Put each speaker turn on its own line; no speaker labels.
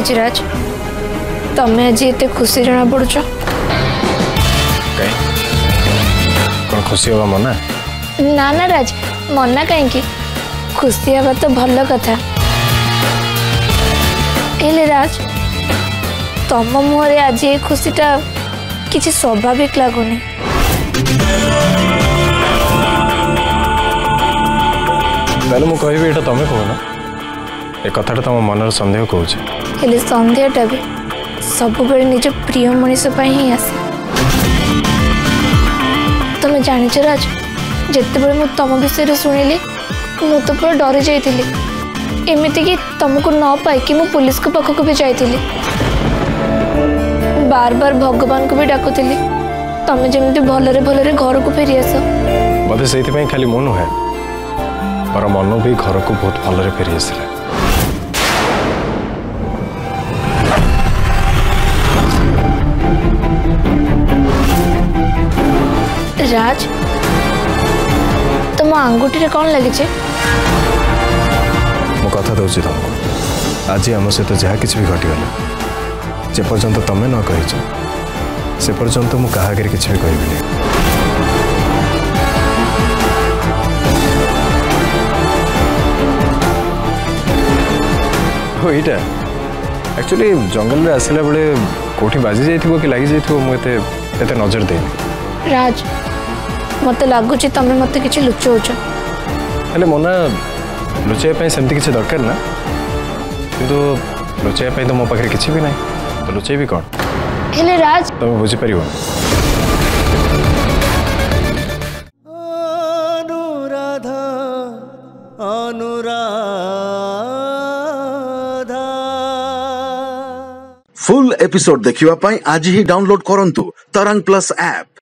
ହେଇଛି ରାଜ ତମେ ଆଜି ଏତେ ଖୁସି ଜଣା ପଡୁଛ
कौन खुशी होगा मना
ना ना राज मना कहीं खुशी हवा तो भल कथा हेले राज तम मुहरे आज ये खुशीटा किसी स्वाभाविक लगुनि
ताले मु कहबी एटा तमे कहना ए कथाटा तम मनर संदेह कहूछ
हेले संदेहटा भी सब बेले निज प्रिय मनीष ही आसे तुम जान राज जिते बड़े मुझे तुम विषय शुणिली मु तो पूरा डरी जाइली एमती कि तुमको न पाई मु पुलिस को पाखक भी जाइली बार बार भगवान को भी डाकुली तुम जमी भलरे भलरे घर को फेरी आस
बोधे से खाली मन नुहे पर मन भी घर को बहुत भलरे फेरी आसला
राज तुम आंगुठी रे कौन लगे
मु कथा दूसरी तुमको आज आम सहित जहाँ किसी भी घटीगला जे पर्यंत तुम न कह से पर्यंत मु क्या किसी भी कहबी यहीटा एक्चुअली जंगल में आसला बेले कौटी बाजी जाइए कि लगी जाइए मुझे नजर देनी
राज मत लगुच तुम मत कि लुचौच
मना लुचाई सेमती किसी दरकार ना किंतु लुचाई तो मो पाखे किसी भी ना तो लुचाई भी कौन
हेले राज
तुम बुझीपर
फुल एपिसोड देखिवा पाई आज ही डाउनलोड करंतु तरंग प्लस ऐप।